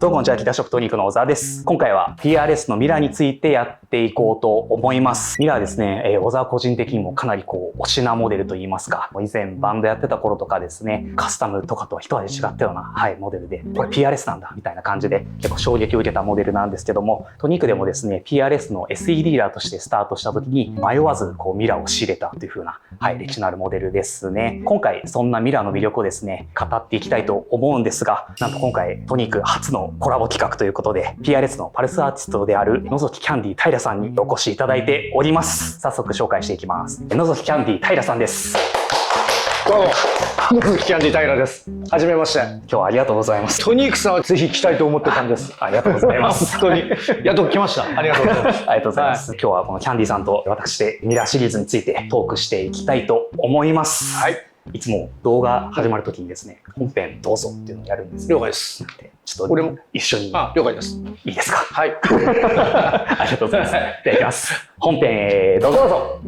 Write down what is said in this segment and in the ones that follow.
どうも、ジャーキーダショップトニックの小沢です。今回は PRS のミラーについてやっていこうと思います。ミラーですね、小沢個人的にもかなり推しなモデルといいますか、以前バンドやってた頃とかですね、カスタムとかとは一味違ったような、モデルで、これ PRS なんだみたいな感じで結構衝撃を受けたモデルなんですけども、トニックでもですね、PRS の SE ディーラーとしてスタートした時に迷わずミラーを仕入れたという風な、歴史のあるモデルですね。今回そんなミラーの魅力をですね、語っていきたいと思うんですが、なんと今回トニック初のコラボ企画ということで PRS のパルスアーティストである野崎キャンディ平さんにお越しいただいております。早速紹介していきます。野崎キャンディ平さんです。どうも、野崎キャンディ平です。はじめまして。今日はありがとうございます。トニックさんはぜひ来たいと思ってたんです。ありがとうございます。本当に。やっと来ました。ありがとうございます。ありがとうございます。今日はこのキャンディさんと私でミラーシリーズについてトークしていきたいと思います。はい。いつも動画始まるときにですね、本編どうぞっていうのをやるんです。了解です。ちょっと俺も一緒に。了解です。いいですか？はい。ありがとうございます。では行きます。本編へどうぞ。どうぞ。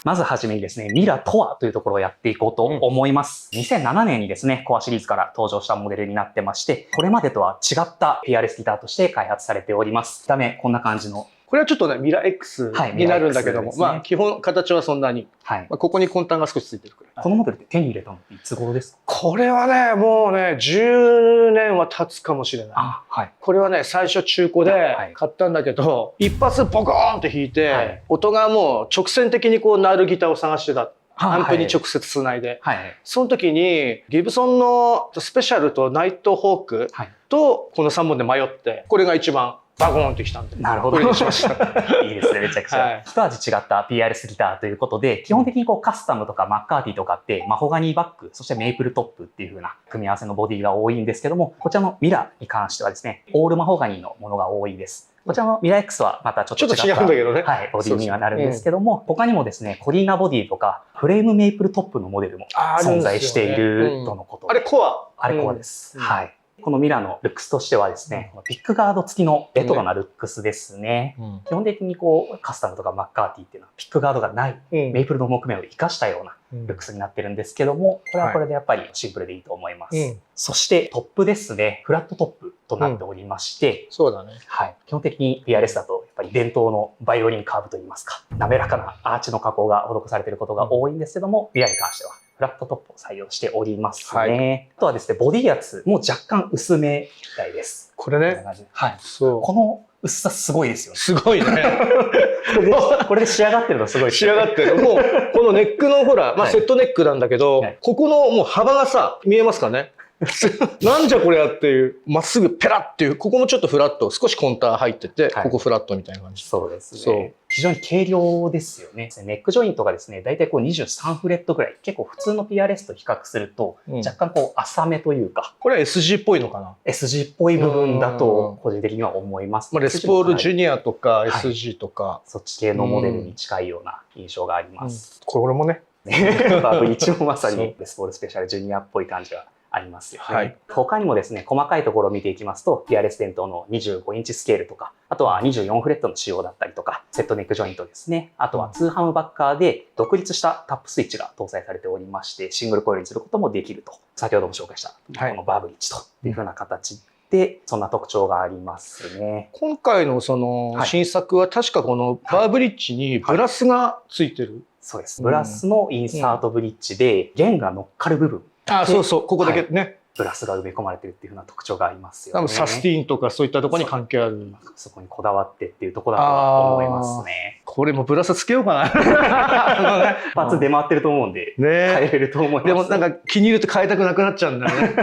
まずはじめにですね、ミラとはというところをやっていこうと思います。2007年にですね、コアシリーズから登場したモデルになってまして、これまでとは違った PRS ギターとして開発されております。見た目こんな感じの。これはちょっとね、ミラ X になるんだけども、基本形はそんなに。ここに根端が少しついてるくらい。このモデルって手に入れたのっていつ頃ですか？これはね、もうね、10年は経つかもしれない。これはね、最初中古で買ったんだけど、一発ボコーンって弾いて、音がもう直線的に鳴るギターを探してた。アンプに直接つないで。その時に、ギブソンのスペシャルとナイトホークとこの3本で迷って、これが一番バゴーンってきたんで。なるほど。これにしました。いいですね、めちゃくちゃ。一味違った PRS ギターということで、基本的にカスタムとかマッカーティとかってマホガニーバッグ、そしてメイプルトップっていう風な組み合わせのボディが多いんですけども、こちらのミラーに関してはですね、オールマホガニーのものが多いです。こちらのミラ X はまたちょっと違った違うんだけどね。ボディにはなるんですけども、他にもですね、コリーナボディとかフレームメイプルトップのモデルも存在しているとのこと。あれコア？あれコアです。はい。このミラーのルックスとしてはですね、ピックガード付きのレトロなルックスですね。基本的にカスタムとかマッカーティっていうのはピックガードがないメイプルの木目を生かしたようなルックスになってるんですけども、これはこれでやっぱりシンプルでいいと思います。そしてトップですね、フラットトップとなっておりまして、そうだね。基本的に PRS だとやっぱり伝統のバイオリンカーブといいますか、滑らかなアーチの加工が施されていることが多いんですけども、ミラーに関してはフラットトップを採用しておりますね。あとはですね、ボディ圧も若干薄めみたいです。これね。そう。この薄さすごいですよね。すごいね。これで仕上がってるのすごいですよね。仕上がってる。もう、このネックのほら、セットネックなんだけど、ここのもう幅がさ、見えますかね？なんじゃこれやっていう、まっすぐペラっていう、ここもちょっとフラット、少しコンター入ってて、ここフラットみたいな感じ。そうですね。非常に軽量ですよね。ネックジョイントがですね、だいたい23フレットぐらい、結構普通の PRS と比較すると、若干浅めというか。これは SG っぽいのかな？ SG っぽい部分だと、個人的には思います。レスポールジュニアとか SG とか。そっち系のモデルに近いような印象があります。これもね。バブリッチもまさにレスポールスペシャルジュニアっぽい感じはありますよね。他にもですね、細かいところを見ていきますと、PRS 伝統の25インチスケールとか、あとは24フレットの仕様だったりとか、セットネックジョイントですね。あとはツーハムバッカーで独立したタップスイッチが搭載されておりまして、シングルコイルにすることもできると。先ほども紹介した、このバーブリッジというふうな形で、そんな特徴がありますね。今回のその新作は確かこのバーブリッジにブラスがついてる。そうです。ブラスのインサートブリッジで、弦が乗っかる部分。そうそう、ここだけね。ブラスが埋め込まれてるっていうふうな特徴がありますよね。多分サスティーンとかそういったところに関係ある。そこにこだわってっていうところだとは思いますね。これもブラスつけようかな。パーツ出回ってると思うんで、変えれると思います。でもなんか気に入ると変えたくなくなっちゃうんだよね。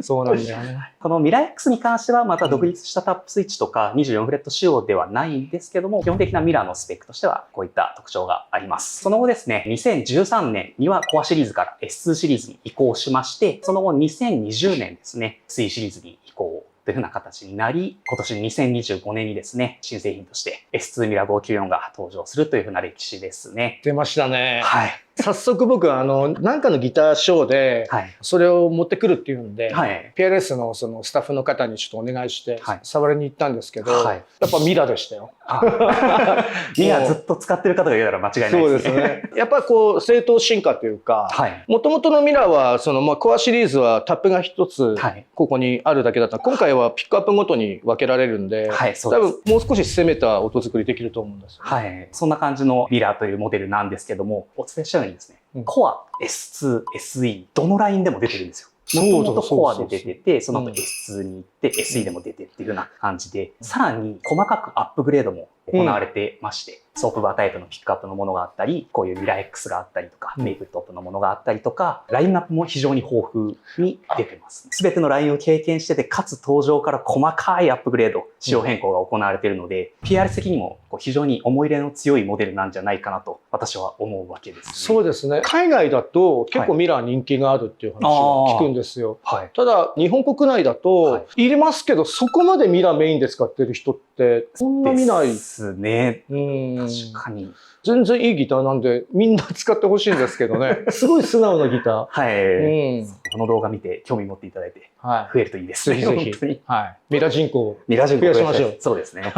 そうなんだよね。このミラー X に関してはまた独立したタップスイッチとか24フレット仕様ではないんですけども、基本的なミラーのスペックとしてはこういった特徴があります。その後ですね、2013年にはコアシリーズから S2 シリーズに移行しまして、その後2020年ですね、3シリーズに移行というふうな形になり、今年2025年にですね、新製品として S2 ミラー594が登場するというふうな歴史ですね。出ましたね。早速僕なんかのギターショーでそれを持ってくるっていうんで、PRS のそのスタッフの方にちょっとお願いして触りに行ったんですけど、やっぱミラでしたよ。ミラずっと使ってる方がいたら間違いないですね。そうですね。やっぱこう正当進化というか、もともとのミラはそのコアシリーズはタップが一つここにあるだけだった。今回はピックアップごとに分けられるんで、多分もう少し攻めた音作りできると思うんですよね。そんな感じのミラというモデルなんですけども、お伝えしたようにですね、コア、S2、SE、どのラインでも出てるんですよ。もともとコアで出てて、その後 S2 に行って SE でも出てっていうような感じで、さらに細かくアップグレードも行われてまして、ソープバータイプのピックアップのものがあったり、こういうミラ X があったりとか、メイプルトップのものがあったりとか、ラインナップも非常に豊富に出てます。すべてのラインを経験してて、かつ登場から細かいアップグレード、仕様変更が行われているので、PRS 的にも非常に思い入れの強いモデルなんじゃないかなと私は思うわけですね。そうですね。海外だと結構ミラー人気があるっていう話を聞くんですよ。ただ日本国内だと、いりますけどそこまでミラーメインで使ってる人ってそんな見ないですね。確かに。全然いいギターなんでみんな使ってほしいんですけどね。すごい素直なギター。この動画見て興味持っていただいて増えるといいですね。ぜひぜひ。ミラ人口を増やしましょう。そうですね。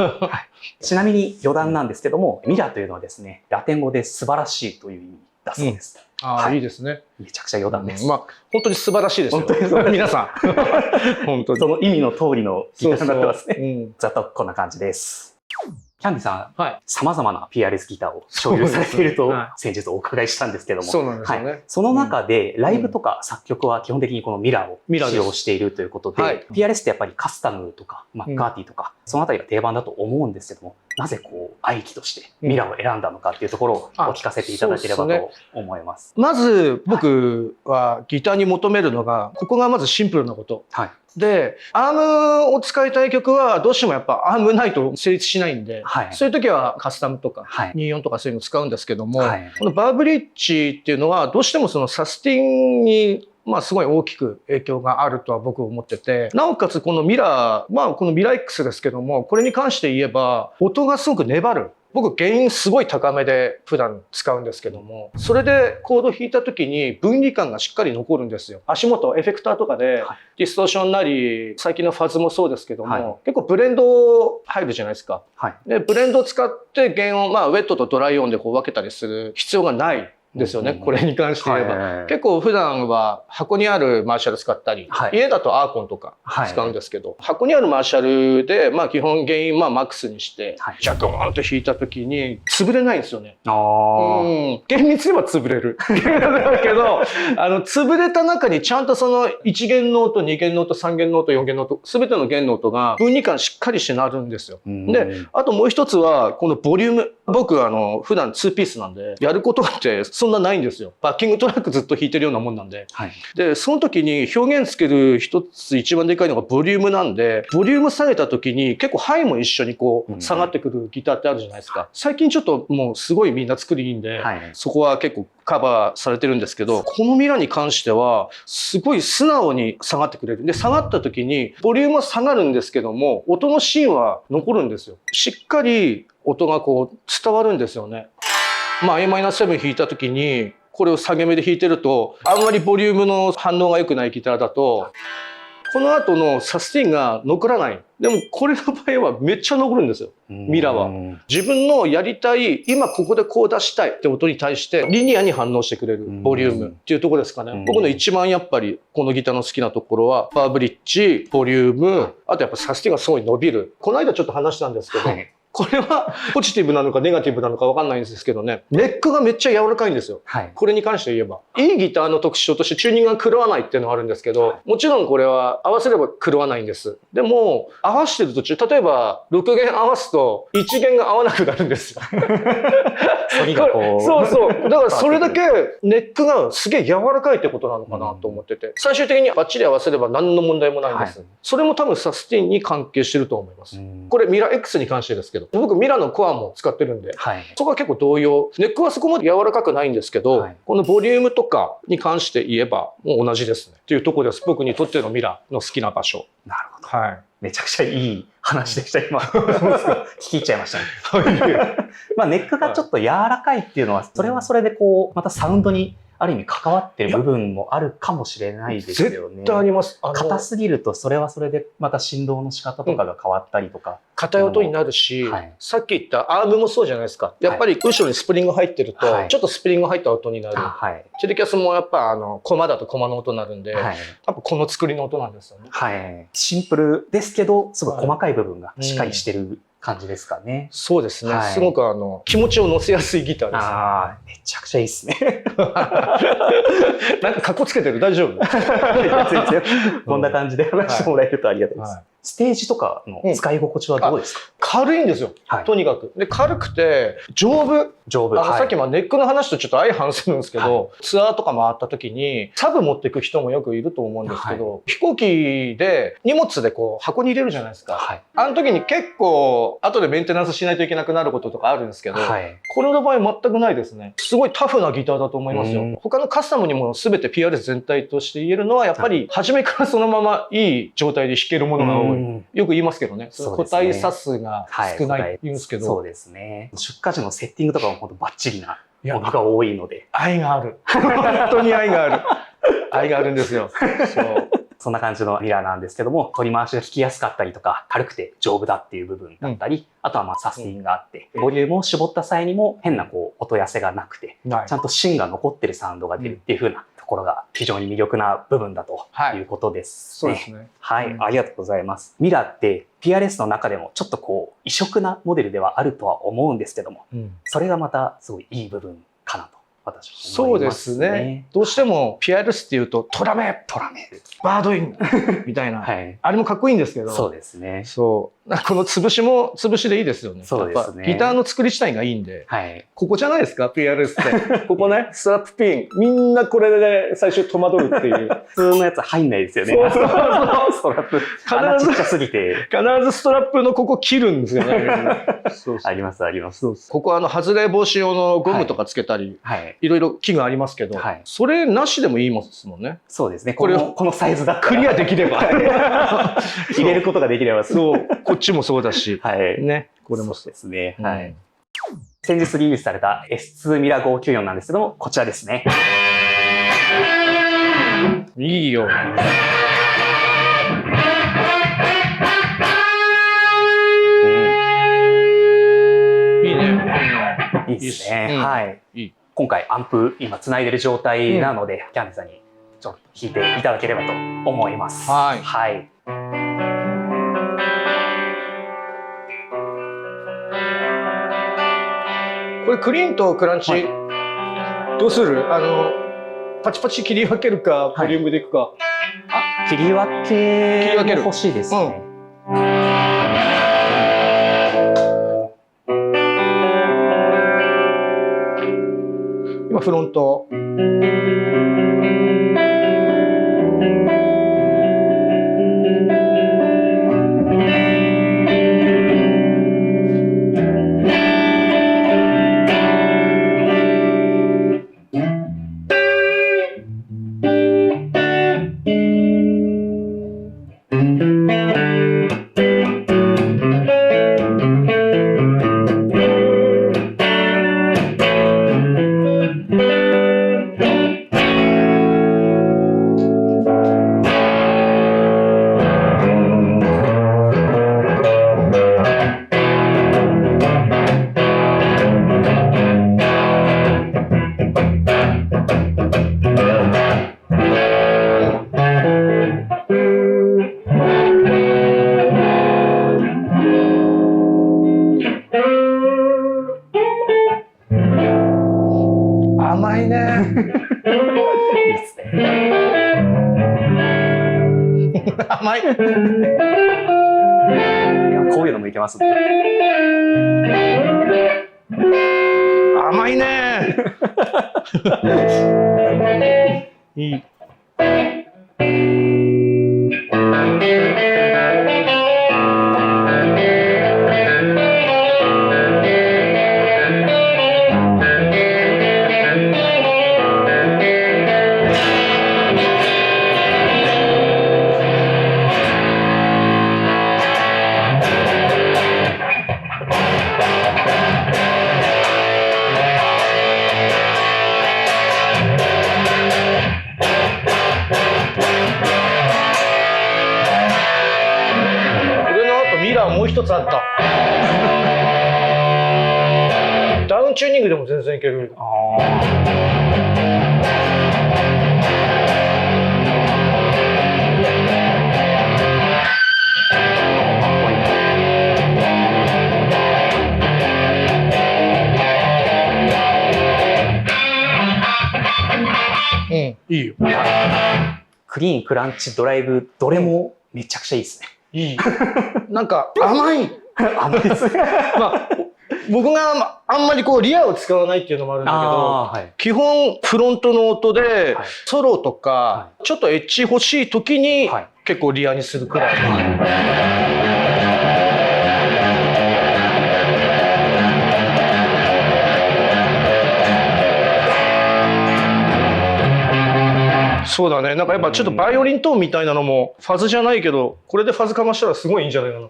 ちなみに余談なんですけども、ミラというのはですね、ラテン語で素晴らしいという意味だそうです。いいですね。めちゃくちゃ余談です。本当に素晴らしいですよ。皆さん。本当に。その意味の通りのギターになってますね。ざっとこんな感じです。キャンディさん、様々な PRS ギターを所有されていると先日お伺いしたんですけども、そうなんですよね。その中でライブとか作曲は基本的にこのミラーを使用しているということで、PRS ってやっぱりカスタムとかマッカーティとか、そのあたりが定番だと思うんですけども、なぜこう愛機としてミラーを選んだのかっていうところをお聞かせていただければと思います。まず僕はギターに求めるのが、ここがまずシンプルなこと。で、アームを使いたい曲はどうしてもやっぱアームないと成立しないんで、そういう時はカスタムとか24とかそういうの使うんですけども、このバーブリッジっていうのはどうしてもそのサスティンにすごい大きく影響があるとは僕は思ってて、なおかつこのミラー、このミラ X ですけども、これに関して言えば音がすごく粘る。僕原因すごい高めで普段使うんですけども、それでコード弾いた時に分離感がしっかり残るんですよ。足元エフェクターとかでディストーションなり、最近のファズもそうですけども、結構ブレンド入るじゃないですか。でブレンドを使って弦をウェットとドライ音でこう分けたりする必要がないですよね。これに関して言えば。結構普段は箱にあるマーシャル使ったり、家だとアーコンとか使うんですけど、箱にあるマーシャルで基本原因マックスにして、ジャコーンと弾いた時に潰れないんですよね。厳密には潰れる。だけど、潰れた中にちゃんとその1弦の音、2弦の音、3弦の音、4弦の音、全ての弦の音が分離感しっかりしてなるんですよ。で、あともう一つは、このボリューム。僕普段2ピースなんで、やることってそんなないんですよ。バッキングトラックずっと弾いてるようなもんなんで。で、その時に表現つける一番でかいのがボリュームなんで、ボリューム下げた時に結構ハイも一緒にこう下がってくるギターってあるじゃないですか。最近ちょっともうすごいみんな作りいいんで、そこは結構カバーされてるんですけど、このミラに関してはすごい素直に下がってくれる。で、下がった時にボリュームは下がるんですけども、音の芯は残るんですよ。しっかり音がこう伝わるんですよね。Am7 弾いた時にこれを下げ目で弾いてると、あんまりボリュームの反応が良くないギターだとこの後のサスティンが残らない。でもこれの場合はめっちゃ残るんですよ。ミラは自分のやりたい、今ここでこう出したいって音に対してリニアに反応してくれるボリュームっていうところですかね。僕の一番やっぱりこのギターの好きなところはバーブリッジ、ボリューム、あとやっぱサスティンがすごい伸びる。この間ちょっと話したんですけど、これはポジティブなのかネガティブなのか分かんないんですけどね、ネックがめっちゃ柔らかいんですよ。これに関して言えば。いいギターの特徴としてチューニングが狂わないっていうのがあるんですけど、もちろんこれは合わせれば狂わないんです。でも、合わせてる途中、例えば6弦合わすと1弦が合わなくなるんですよ。そうそう。だからそれだけネックがすげえ柔らかいってことなのかなと思ってて、最終的にバッチリ合わせれば何の問題もないんです。それも多分サスティンに関係してると思います。これミラ X に関してですけど、僕ミラのコアも使ってるんで、そこは結構同様。ネックはそこまで柔らかくないんですけど、このボリュームとかに関して言えばもう同じですねっていうところです。僕にとってのミラの好きな場所。なるほど。めちゃくちゃいい話でした、今。聞き入っちゃいましたね。まあネックがちょっと柔らかいっていうのは、それはそれでこう、またサウンドにある意味関わってる部分もあるかもしれないですよね。絶対あります。硬すぎるとそれはそれでまた振動の仕方とかが変わったりとか。硬い音になるし、さっき言ったアームもそうじゃないですか。やっぱり後ろにスプリング入ってると、ちょっとスプリング入った音になる。チリキャスもやっぱコマだとコマの音になるんで、多分この作りの音なんですよね。シンプルですけど、すごい細かい部分がしっかりしてる感じですかね。そうですね。すごく気持ちを乗せやすいギターです。めちゃくちゃいいですね。なんかカッコつけてる？大丈夫？全然こんな感じで話してもらえるとありがたいです。ステージとかの使い心地はどうですか？軽いんですよ。とにかく。で、軽くて丈夫。さっきネックの話とちょっと相反するんですけど、ツアーとか回った時にサブ持っていく人もよくいると思うんですけど、飛行機で荷物でこう箱に入れるじゃないですか。あの時に結構後でメンテナンスしないといけなくなることとかあるんですけど、これの場合全くないですね。すごいタフなギターだと思いますよ。他のカスタムにも全て PRS 全体として言えるのは、やっぱり初めからそのままいい状態で弾けるものが多い。よく言いますけどね。個体差数が少ないって言うんですけど。そうですね。出荷時のセッティングとかも本当バッチリなものが多いので。愛がある。本当に愛がある。愛があるんですよ。そう。そんな感じのミラーなんですけども、取り回しが効きやすかったりとか、軽くて丈夫だっていう部分だったり、あとはサスティンがあって、ボリュームを絞った際にも変な音痩せがなくて、ちゃんと芯が残ってるサウンドが出るっていう風なところが非常に魅力な部分だということですね。そうですね。はい、ありがとうございます。ミラーってPRS の中でもちょっと異色なモデルではあるとは思うんですけども、それがまたすごいいい部分かなと。そうですね。どうしてもピアルスっていうとトラメ、バードインみたいな、あれもかっこいいんですけど、そうですね。そう。この潰しも潰しでいいですよね。そうですね。ギターの作り自体がいいんで、ここじゃないですか、ピアルスって。ここね、ストラップピン、みんなこれで最初戸惑うっていう。普通のやつ入んないですよね。ストラップ。穴ちっちゃすぎて。必ずストラップのここ切るんですよね。あります、あります。ここ外れ防止用のゴムとかつけたり、いろいろ器具ありますけど、それなしでもいいですもんね。そうですね。このサイズだったらクリアできれば入れることができれば。そう、こっちもそうだし、ね、これもそうですね。はい。先日リリースされた S2 ミラー594なんですけども、こちらですね。いいよ。いいね。いいですね。はい。今回アンプ今つないでる状態なので、キャンディさんにちょっと弾いていただければと思います。はい。これクリーンとクランチ、どうする？パチパチ切り分けるか、ボリュームでいくか。切り分けも欲しいですね。今フロント。甘いね。いいですね。甘い。いや、こういうのもいけますね。甘いね。いい。アもう一つあった。ダウンチューニングでも全然いける。うん、いいよ。クリーン、クランチ、ドライブ、どれもめちゃくちゃいいですね。いい。なんか甘い。甘いですね。まあ僕があんまりこうリアを使わないっていうのもあるんだけど、はい、基本フロントの音でソロとか、はい、ちょっとエッジ欲しい時に結構リアにするくらい。そうだね。なんかやっぱちょっとバイオリントーンみたいなのもファズじゃないけど、これでファズかましたらすごいいいんじゃないかな。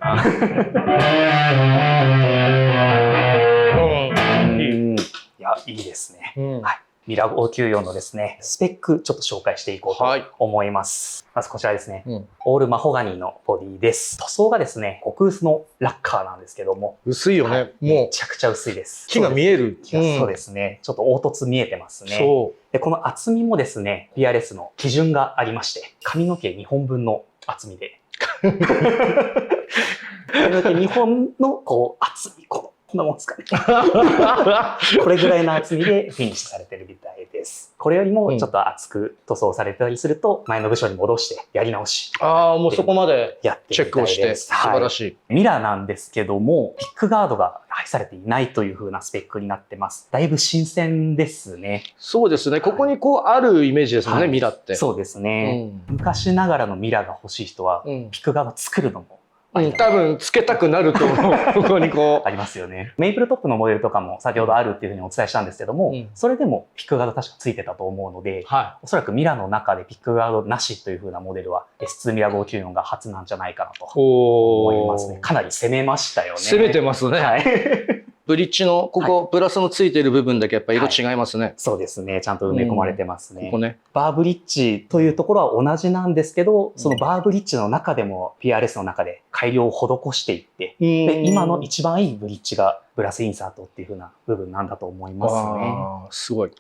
いや、いいですね。はい。ミラ594のですね、スペックちょっと紹介していこうと思います。まずこちらですね。オールマホガニーのボディです。塗装がですね、極薄のラッカーなんですけども。薄いよね。もう。めちゃくちゃ薄いです。木が見える。そうですね。ちょっと凹凸見えてますね。で、この厚みもですね、PRS の基準がありまして、髪の毛2本分の厚みで。髪の毛2本のこう厚み、こんなもんですかね。これぐらいの厚みでフィニッシュされてるみたいです。これよりもちょっと厚く塗装されたりすると、前の部署に戻してやり直し。ああ、もうそこまでチェックをして、素晴らしい。ミラーなんですけども、ピックガードが配されていないという風なスペックになってます。だいぶ新鮮ですね。そうですね。ここにこうあるイメージですもんね、ミラーって。そうですね。昔ながらのミラーが欲しい人は、ピックガード作るのも多分つけたくなると思う。ここにこう。ありますよね。メイプルトップのモデルとかも先ほどあるっていうふうにお伝えしたんですけども、それでもピックガード確かついてたと思うので、おそらくミラの中でピックガードなしというふうなモデルは S2 ミラ594が初なんじゃないかなと思いますね。かなり攻めましたよね。攻めてますね。はい。ブリッジのここ、ブラスのついてる部分だけやっぱ色違いますね。そうですね。ちゃんと埋め込まれてますね。ここね。バーブリッジというところは同じなんですけど、そのバーブリッジの中でも PRS の中で改良を施していって、で今の一番いいブリッジがブラスインサートっていう風な部分なんだと思いますね。すごい。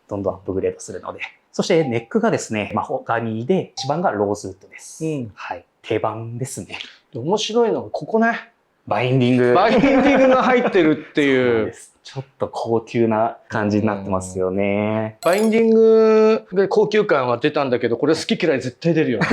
どんどんアップグレードするので。そしてネックがですね、マホガニーで一番がローズウッドです。はい。定番ですね。面白いのがここね。バインディング。バインディングが入ってるっていう。ちょっと高級な感じになってますよね。バインディングで高級感は出たんだけど、これ好き嫌い絶対出るよね。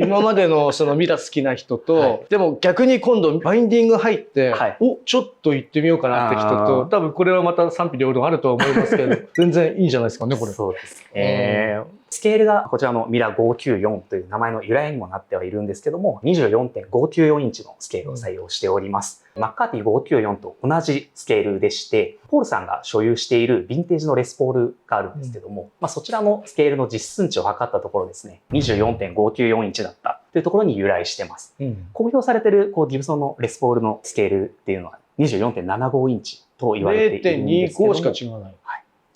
今までのそのミラ好きな人と、でも逆に今度バインディング入って、お、ちょっと行ってみようかなって人と、多分これはまた賛否両論あるとは思いますけど、全然いいんじゃないですかね、これ。そうですね。スケールがこちらのミラ594という名前の由来にもなってはいるんですけども、24.594 インチのスケールを採用しております。マッカーティ594と同じスケールでして、ポールさんが所有しているヴィンテージのレスポールがあるんですけども、そちらのスケールの実寸値を測ったところですね、24.594 インチだったというところに由来してます。公表されているギブソンのレスポールのスケールっていうのは 24.75 インチと言われているんですけども、0.25 しか違わない。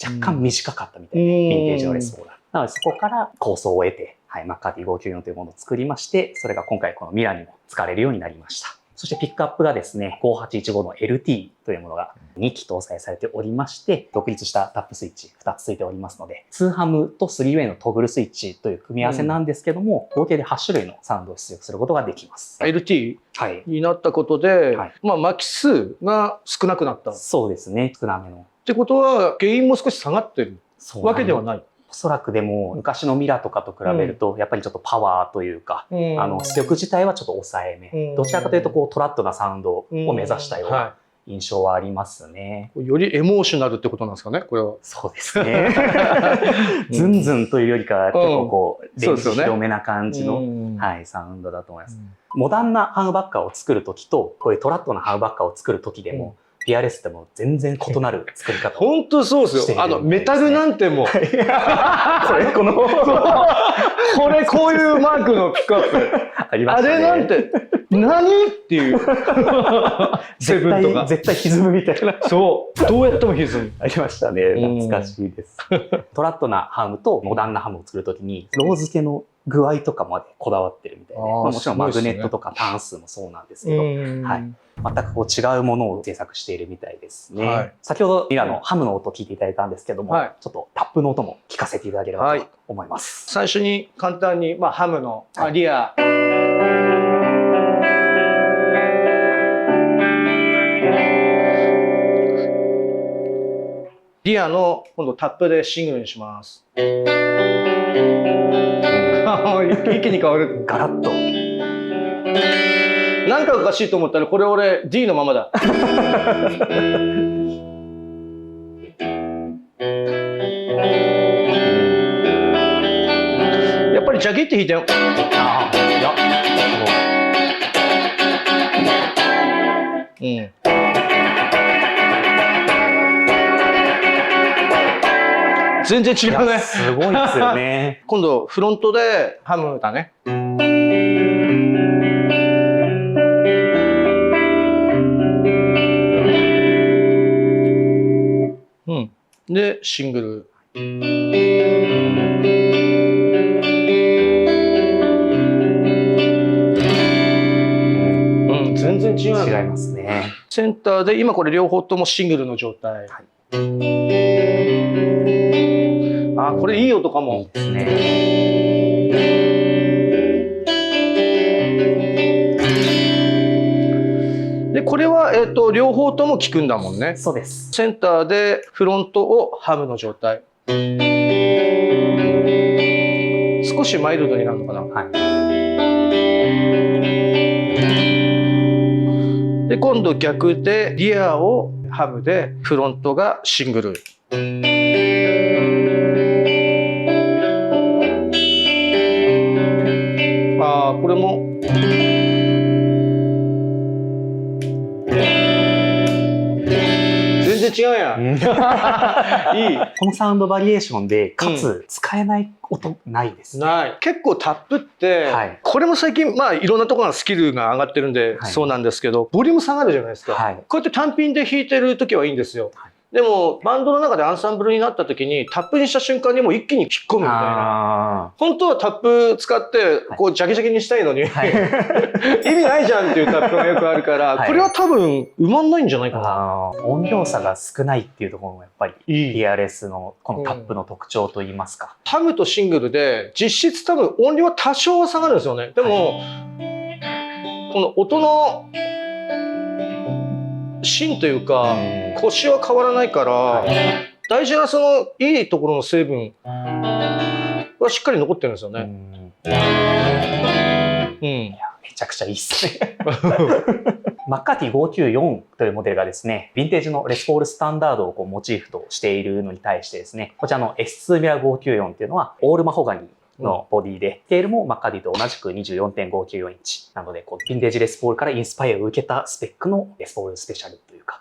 若干短かったみたいで、ヴィンテージのレスポールだ。なのでそこから構想を得て、マッカーティ594というものを作りまして、それが今回このミラーにも使われるようになりました。そしてピックアップがですね、5815の LT というものが2機搭載されておりまして、独立したタップスイッチ2つついておりますので、2ハムと 3way のトグルスイッチという組み合わせなんですけども、合計で8種類のサウンドを出力することができます。LT になったことで、巻き数が少なくなった。そうですね、少なめの。ってことは、ゲインも少し下がってるわけではない。おそらくでも昔のミラーとかと比べるとやっぱりちょっとパワーというか、出力自体はちょっと抑えめ、どちらかというとトラッドなサウンドを目指したような印象はありますね。よりエモーショナルってことなんですかね、これは。そうですね。ズンズンというよりかは結構レンジ広めな感じのサウンドだと思います。モダンなハームバッカーを作るときとこういうトラッドなハームバッカーを作るときでもPRS っても全然異なる作り方。本当そうですよ。メタルなんてもう。これこういうマークのピックアップ。ありましたね。あれなんて、何っていう。セブンとか。絶対歪むみたいな。そう。どうやっても歪む。ありましたね。懐かしいです。トラッドなハムとモダンなハムを作るときに、ロー付けの具合とかまでこだわってるみたいで、もちろんマグネットとかタンスもそうなんですけど、はい、全くこう違うものを制作しているみたいですね。はい、先ほどミラのハムの音聞いていただいたんですけども、はい、ちょっとタップの音も聞かせていただければと思います。最初に簡単に、ハムのリア、リアの今度タップでシングルにします。一気に変わる。ガラッと。なんかおかしいと思ったらこれ俺 D のままだ。やっぱりジャキって弾いてよ。全然違うね。すごいですよね。今度フロントでハムだね。でシングル。全然違う。違いますね。センターで今これ両方ともシングルの状態。はい、これいい音かも。いいですね。でこれは両方とも効くんだもんね。そうです。センターでフロントをハムの状態。少しマイルドになるのかな。はい、で今度逆でリアをハムでフロントがシングル。これも全然違うやん。いい。このサウンドバリエーションでかつ使えない音ないですね。ない。結構タップって、これも最近いろんなところのスキルが上がってるんで、そうなんですけど、ボリューム下がるじゃないですか。こうやって単品で弾いてる時はいいんですよ。でもバンドの中でアンサンブルになった時にタップにした瞬間にもう一気に引っ込むみたいな。本当はタップ使ってこうジャキジャキにしたいのに、意味ないじゃんっていうタップがよくあるから、これは多分埋まんないんじゃないかな。音量差が少ないっていうところもやっぱり PRS のこのタップの特徴といいますか。ハムとシングルで実質多分音量は多少は下がるんですよね。でも、この音の芯というか腰は変わらないから、大事なそのいいところの成分はしっかり残ってるんですよね。めちゃくちゃいいっすね。マッカーティ594というモデルがですね、ヴィンテージのレスポールスタンダードをモチーフとしているのに対してですね、こちらの S2 ミラー594っていうのはオールマホガニーのボディで、スケールもマッカーティと同じく 24.594 インチなので、ヴィンテージレスポールからインスパイアを受けたスペックのレスポールスペシャルというか、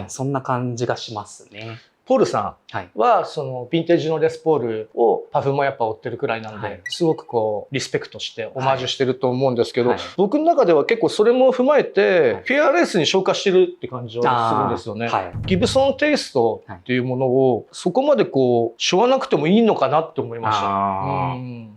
そんな感じがしますね。ポールさんはそのヴィンテージのレスポールをパフもやっぱ追ってるくらいなので、すごくこうリスペクトしてオマージュしてると思うんですけど、僕の中では結構それも踏まえてPRSに昇華してるって感じはするんですよね。ギブソンテイストっていうものをそこまでこうしょわなくてもいいのかなって思いました。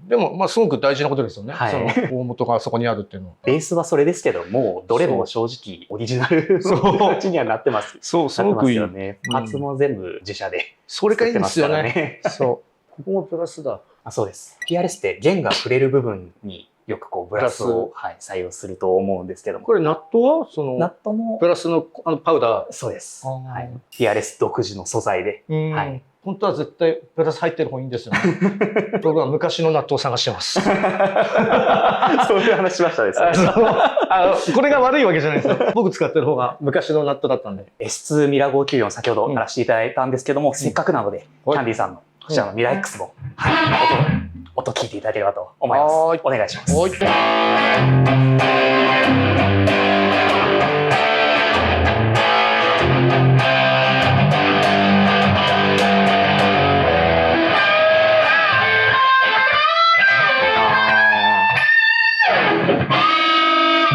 でもすごく大事なことですよね。その大元がそこにあるっていうのは。ベースはそれですけども、どれも正直オリジナルの形にはなってます。そう、すごくいい。パーツも全部自社でそれがいいんですよね。そう。ここもプラスだ。そうです。PRS って弦が触れる部分によくこうブラスを採用すると思うんですけども。これナットはそのナットもプラスのパウダー。そうです。PRS 独自の素材で。本当は絶対プラス入ってる方がいいんですよね。僕は昔のナットを探してます。そういう話しましたですね。これが悪いわけじゃないですよ。僕使ってる方が昔のナットだったんで。S2 ミラー594先ほど鳴らしていただいたんですけども、せっかくなので、キャンディさんのこちらのミラー X も、音聞いていただければと思います。お願いします。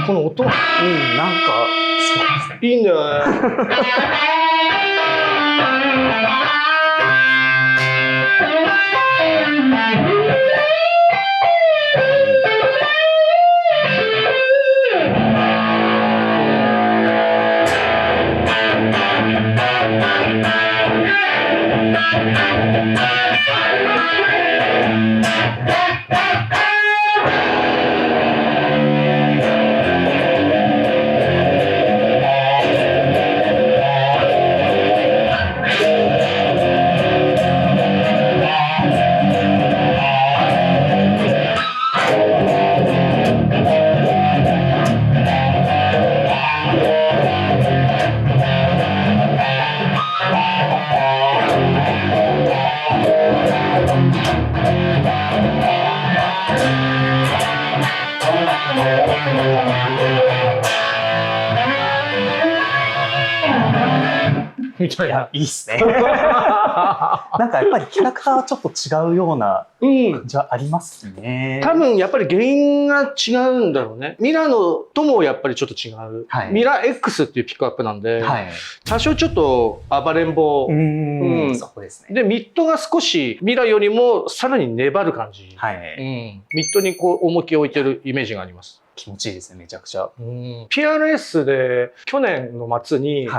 この音、なんかいいんだよね。みたいな。いいっすね。なんかやっぱりキャラクターはちょっと違うような感じはありますね。多分やっぱり原因が違うんだろうね。ミラノともやっぱりちょっと違う。はい、ミラ X っていうピックアップなんで、はい、多少ちょっと暴れん坊。そうですね。で、ミッドが少しミラよりもさらに粘る感じ。はい、ミッドにこう重きを置いてるイメージがあります。気持ちいいですね、めちゃくちゃ。PRS で去年の末に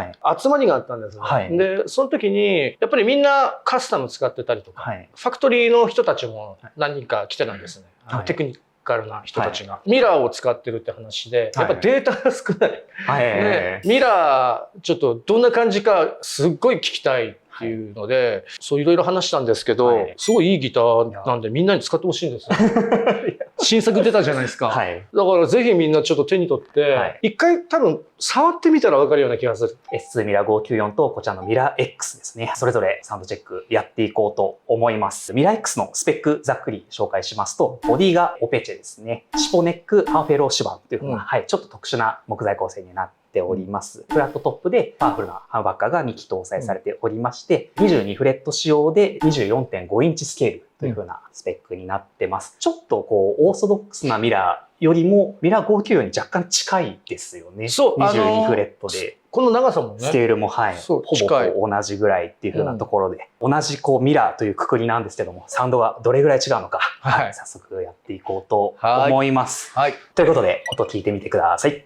集まりがあったんですよ。はい、で、その時に、やっぱりみんなカスタム使ってたりとか、はい、ファクトリーの人たちも何人か来てたんですね。はい、テクニカルな人たちが。はい、ミラーを使ってるって話で、やっぱデータが少ない。はい、ミラー、ちょっとどんな感じかすっごい聞きたい。っていうので、そういろいろ話したんですけど、はい、すごいいいギターなんでみんなに使ってほしいんですよ。新作出たじゃないですか。はい、だからぜひみんなちょっと手に取って、一回多分触ってみたら分かるような気がする。S2 ミラ594とこちらのミラ X ですね。それぞれサウンドチェックやっていこうと思います。ミラ X のスペックざっくり紹介しますと、ボディがオペチェですね。シポネックハーフェローシュバンというふうな、はい、ちょっと特殊な木材構成になっております。フラットトップでパワフルなハームバッカーが2機搭載されておりまして、22フレット仕様で 24.5 インチスケールという風なスペックになってます。ちょっとこうオーソドックスなミラーよりもミラー594に若干近いですよね。そう、22フレットで。この長さもね。スケールもはい、ほぼ同じぐらいっていう風なところで、同じこうミラーというくくりなんですけども、サウンドがどれぐらい違うのか、はい、早速やっていこうと思います。はい。ということで、音聞いてみてください。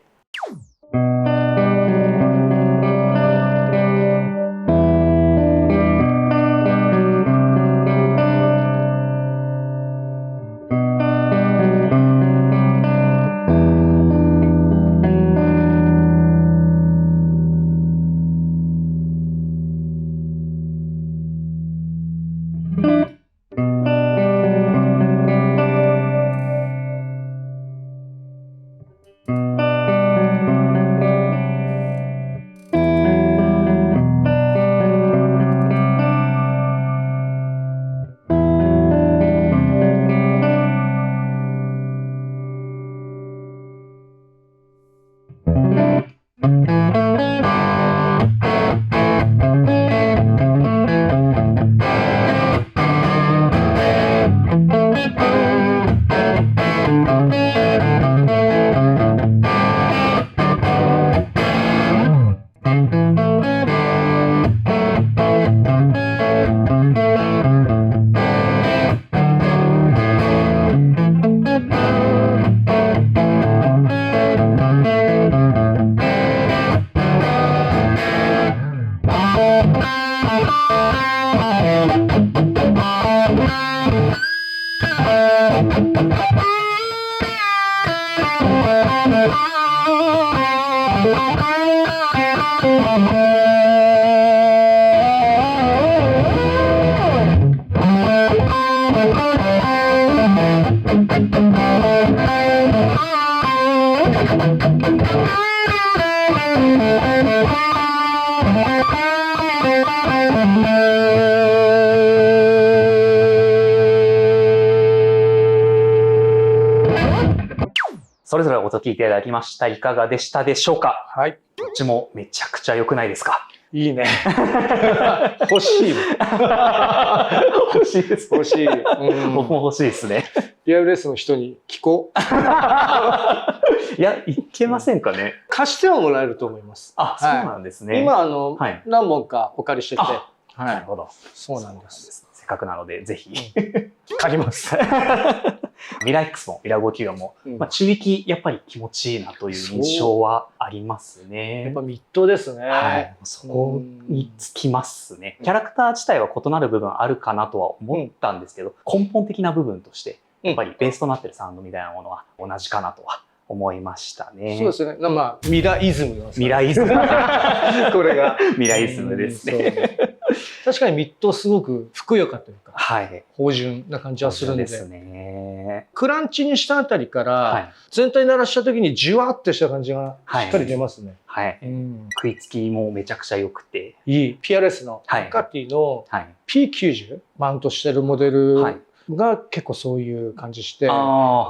それぞれお聞きいただきました。いかがでしたでしょうか？はい。どっちもめちゃくちゃ良くないですか？いいね。欲しい。欲しいです。欲しい。僕も欲しいですね。PRSの人に聞こう。いや、いけませんかね。貸してはもらえると思います。あ、そうなんですね。今、何本かお借りしてて。なるほど。そうなんです。せっかくなので、ぜひ。借ります。ミラー X もミラー594も、中域やっぱり気持ちいいなという印象はありますね。やっぱミッドですね。はい。そこにつきますね。キャラクター自体は異なる部分あるかなとは思ったんですけど、根本的な部分として、やっぱりベースとなってるサウンドみたいなものは同じかなとは思いましたね。そうですね。まあ、ミライズムなんですね。ミライズム。これが。ミライズムですね。確かにミッドすごくふくよかというか、はい、芳醇な感じはするんで。ですね。クランチにしたあたりから、全体鳴らした時にじわってした感じがしっかり出ますね。はい。食いつきもめちゃくちゃ良くて。いい。PRS のデュカティの P90 マウントしてるモデルが結構そういう感じして、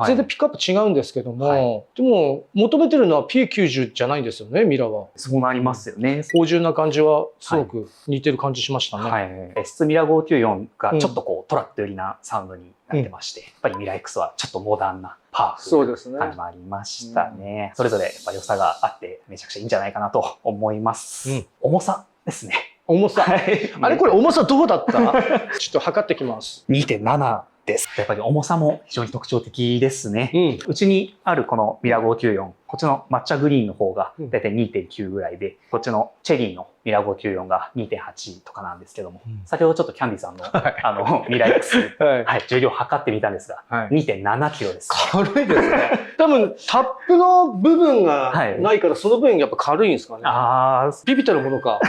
全然ピックアップ違うんですけども、でも求めてるのは P90 じゃないんですよね、ミラは。そうなりますよね。芳醇な感じはすごく似てる感じしましたね。はい。S2 ミラ594がちょっとこうトラック寄りなサウンドになってまして、やっぱりミラ X はちょっとモダンなパワフルな感じもありましたね。それぞれやっぱ良さがあってめちゃくちゃいいんじゃないかなと思います。重さですね。重さ。あれこれ重さどうだった？ちょっと測ってきます。2.7 です。やっぱり重さも非常に特徴的ですね。うちにあるこのミラ594、こっちの抹茶グリーンの方がだいたい 2.9 ぐらいで、こっちのチェリーのミラ594が 2.8 とかなんですけども、先ほどちょっとキャンディさんのミラ X、重量測ってみたんですが、2.7 キロです。軽いですね。多分タップの部分がないから、その分やっぱ軽いんですかね。ビビたるものか。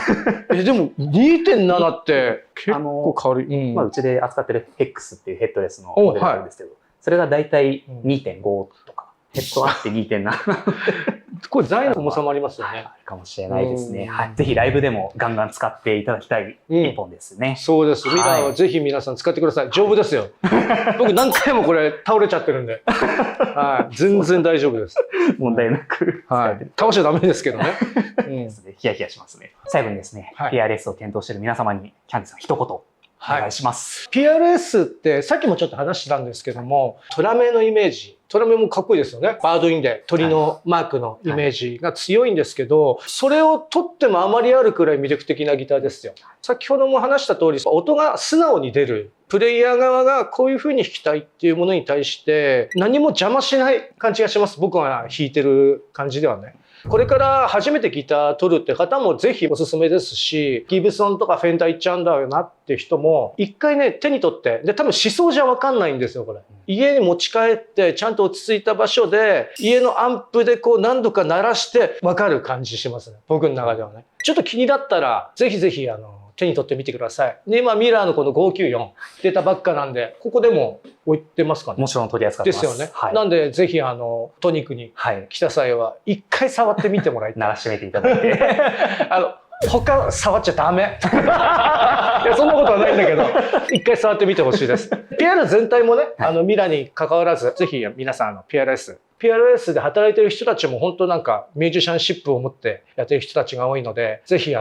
でも 2.7 って結構軽い。うちで扱ってる X っていうヘッドレスのモデルなんですけど、それがだいたい 2.5 とか、ヘッドあって 2.7 これ材の重さもありますよね。あるかもしれないですね。ぜひライブでもガンガン使っていただきたい一本ですね。そうです。ミラーはぜひ皆さん使ってください。丈夫ですよ。僕何回もこれ倒れちゃってるんで。全然大丈夫です。問題なく。倒しちゃダメですけどね。ヒヤヒヤしますね。最後にですね、PRS を検討している皆様にキャンディさん一言お願いします。PRS ってさっきもちょっと話したんですけども、トラメのイメージ。トラメもかっこいいですよね。バードインで鳥のマークのイメージが強いんですけど、それを取ってもあまりあるくらい魅力的なギターですよ。先ほども話した通り、音が素直に出る。プレイヤー側がこういう風に弾きたいっていうものに対して何も邪魔しない感じがします。僕が弾いてる感じではね。これから初めてギター取るって方もぜひおすすめですし、ギブソンとかフェンダー行っちゃうんだよなって人も一回ね手に取って、で多分思想じゃわかんないんですよこれ。家に持ち帰ってちゃんと落ち着いた場所で家のアンプでこう何度か鳴らしてわかる感じしますね。僕の中ではね。ちょっと気になったらぜひぜひ手に取ってみてください。で今ミラーのこの594出たばっかなんで、ここでも置いてますかね。もちろん取り扱ってます。ですよね。なんでぜひトニックに来た際は一回触ってみてもらいたい。鳴らしてみていただいて。他触っちゃダメ。いやそんなことはないんだけど、一回触ってみてほしいです。PR 全体もね、ミラーに関わらず、ぜひ皆さんPRS で働いてる人たちも本当なんかミュージシャンシップを持ってやってる人たちが多いので、ぜひ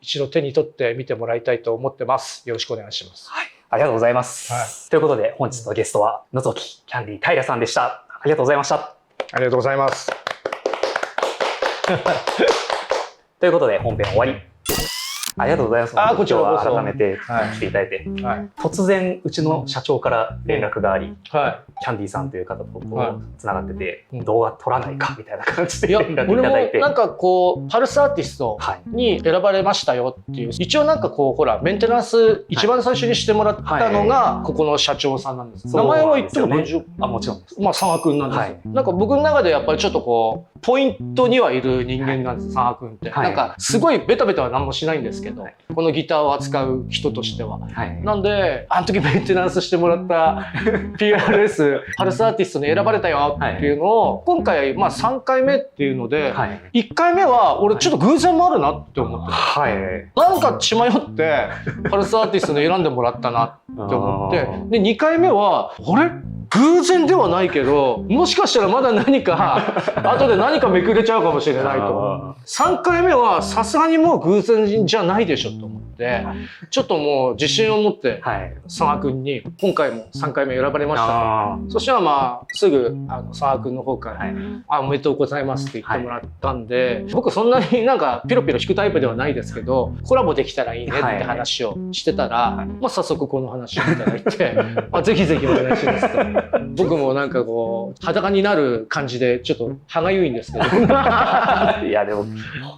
一度手に取ってみてもらいたいと思ってます。よろしくお願いします。ありがとうございます。ということで本日のゲストは野崎キャンディ平さんでした。ありがとうございました。ありがとうございます。ということで本編終わり。ありがとうございます。こちらこそ改めて来ていただいて、突然うちの社長から連絡があり、キャンディさんという方とつながってて、動画撮らないかみたいな感じで連絡いただいて、なんかこうパルスアーティストに選ばれましたよっていう、一応なんかこうほらメンテナンス一番最初にしてもらったのがここの社長さんなんです。名前は言っても大丈夫？もちろんです。佐賀君なんです。なんか僕の中でやっぱりちょっとこうポイントにはいる人間なんです。佐賀君ってなんかすごいベタベタは何もしないんですけど、このギターを扱う人としては。なんであの時メンテナンスしてもらった PRS パルスアーティストに選ばれたよっていうのを今回3回目っていうので、1回目は俺ちょっと偶然もあるなって思って、なんか血迷ってパルスアーティストに選んでもらったなって思って、で2回目はあれ偶然ではないけど、もしかしたらまだ何か後で何かめくれちゃうかもしれないと。3回目はさすがにもう偶然じゃないでしょと思って、ちょっともう自信を持って佐賀君に今回も3回目選ばれました。そしたらすぐ佐賀君の方からおめでとうございますって言ってもらったんで、僕そんなになんかピロピロ弾くタイプではないですけど、コラボできたらいいねって話をしてたら、早速この話をいただいてぜひぜひお願いしますと。僕もなんかこう裸になる感じでちょっと歯がゆいんですけどいやでも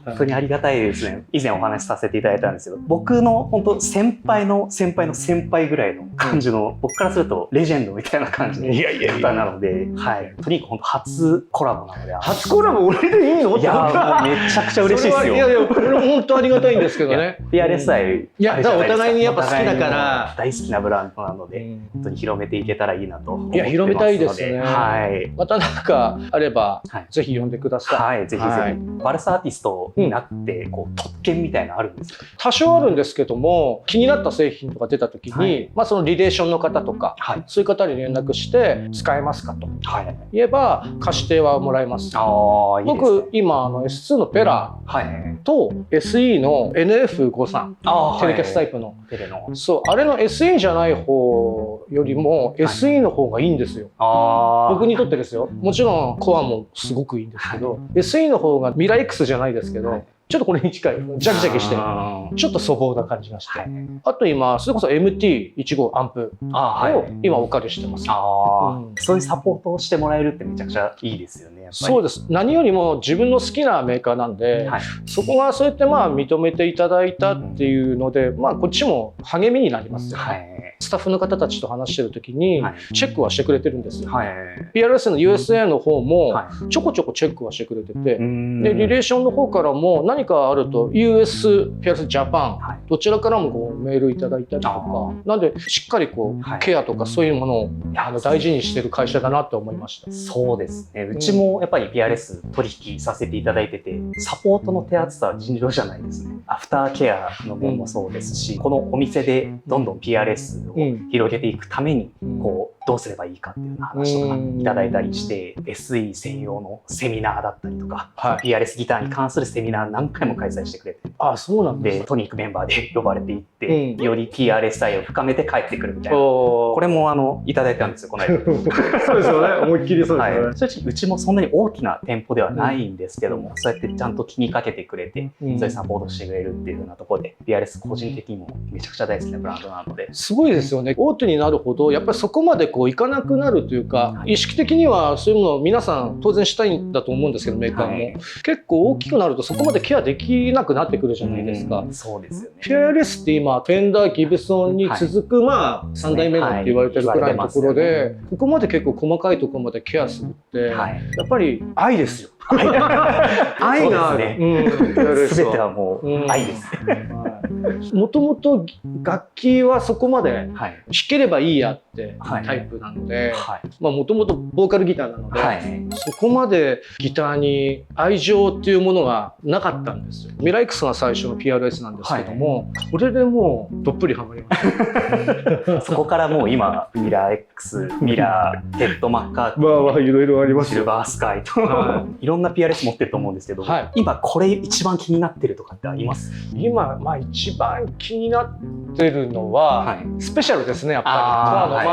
本当にありがたいですね。以前お話しさせていただいたんですけど、僕の本当先輩の先輩の先輩ぐらいの感じの、僕からするとレジェンドみたいな感じの方なので、はい、とにかく本当初コラボなので。初コラボ俺でいいの？いやもうめちゃくちゃ嬉しいですよ。いやいやこれ本当ありがたいんですけどね。PRSI、いやだからお互いにやっぱ好きだから大好きなブランドなので、本当に広めていけたらいいなと思ってますので。いや広めたいですね。はい。またなんかあればぜひ呼んでください。はい、ぜひぜひ。バルスアーティストになってこう特権みたいなのあるんですか？多少あるんですけども、気になった製品とか出た時に、まあそのリレーションの方とか、そういう方に連絡して使えますかと言えば貸してはもらえます。僕今S2 のペラと SE の NF53 テレキャスタイプのそうあれの SE じゃない方よりも SE の方がいいんですよ。僕にとってですよ。もちろんコアもすごくいいんですけど、SE の方がミラ X じゃないですけど、ちょっとこれに近いジャキジャキしてちょっと粗暴な感じがして、あと今それこそ MT15 アンプを今お借りしてます。そういうサポートをしてもらえるってめちゃくちゃいいですよね。そうです。何よりも自分の好きなメーカーなんで、そこがそうやってまあ認めていただいたっていうので、まあこっちも励みになりますよね。スタッフの方たちと話してる時にチェックはしてくれてるんですよ。PRS の USA の方もちょこちょこチェックはしてくれてて、でリレーションの方からも何かあると US、PRS ジャパンどちらからもこうメールいただいたりとか、なんでしっかりこうケアとかそういうものを大事にしてる会社だなと思いました。そうですね。うちもやっぱり PRS 取引させていただいてて、サポートの手厚さは尋常じゃないですね。アフターケアの面もそうですし、このお店でどんどん PRS を広げていくためにこうどうすればいいかっていうような話とかいただいたりして、SE 専用のセミナーだったりとか、PRS ギターに関するセミナー何回も開催してくれて、そうなんでトニックメンバーで呼ばれていって、より PRS 愛を深めて帰ってくるみたいな、これもいただいたんですよこの間。そうですよね。思いっきりそうですよね。正直うちもそんなに大きな店舗ではないんですけども、そうやってちゃんと気にかけてくれて、そういうサポートしてくれるっていうようなところで、PRS 個人的にもめちゃくちゃ大好きなブランドなので。すごいですよね。大手になるほどやっぱりそこまでこういかなくなるというか、意識的にはそういうのを皆さん当然したいんだと思うんですけど、メーカーも結構大きくなるとそこまでケアできなくなってくるじゃないですか。そうですよね。PRS って今フェンダー、ギブソンに続くまあ3代目って言われてるくらいのところで、ここまで結構細かいところまでケアするってやっぱり愛ですよ。愛がある。全てはもう愛です。もともと楽器はそこまで弾ければいいやってタイプなので、もともとボーカルギターなので、そこまでギターに愛情っていうものがなかったんですよ。ミラ X が最初の PRS なんですけども、これでもうどっぷりハマりました。そこからもう今ミラー X、ミラー、テッド・マッカーティー、いろいろありますシルバースカイといろんな PRS 持ってると思うんですけど、今これ一番気になってるとかってあります？今一番気になってるのはスペシャルですね。やっぱり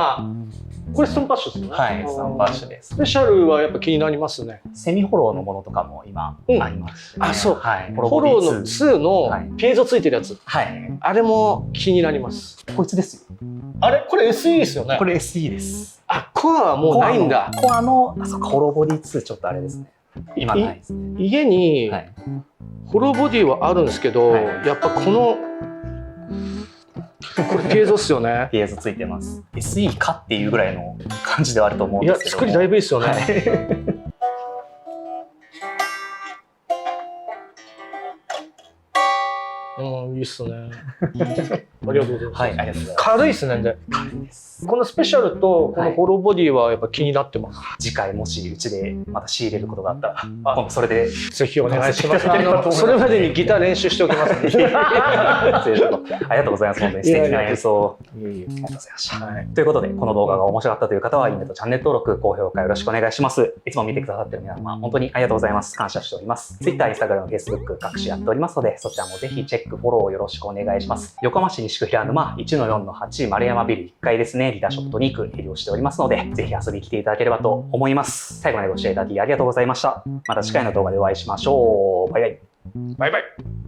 これストンパッシュですね。はい、ストンパッシュです。スペシャルはやっぱ気になりますね。セミフォローのものとかも今ありますし、そう。フォローの2のピエゾついてるやつ、あれも気になります。こいつですよ。あれこれ SE ですよね。これ SE です。コアはもうないんだ。コアのホロボディ2ちょっとあれですね。今ないですね。家にホロボディはあるんですけど、やっぱこれピエゾっすよね。ピエゾついてます。SE かっていうぐらいの感じではあると思うんですけど。作りだいぶいいですよね。いいっすね。ありがとうございます。はい、ありがとうございます。軽いっすね。軽いです。このスペシャルとこのホロボディはやっぱ気になってます。次回もしうちでまた仕入れることがあったら、今度それでぜひお願いします。それまでにギター練習しておきますので。ありがとうございます。本当に素敵な演奏。ありがとうございました。ということで、この動画が面白かったという方は、いいねとチャンネル登録、高評価よろしくお願いします。いつも見てくださっている皆様、本当にありがとうございます。感謝しております。Twitter、Instagram、Facebook 各種やっておりますので、そちらもぜひチェック、フォローよろしくお願いします。横浜市西区平沼 1-4-8 丸山ビル1階ですね、リーダーショップトニーク営業しておりますので、ぜひ遊びに来ていただければと思います。最後までご視聴いただきありがとうございました。また次回の動画でお会いしましょう。バイバイ。バイバイ。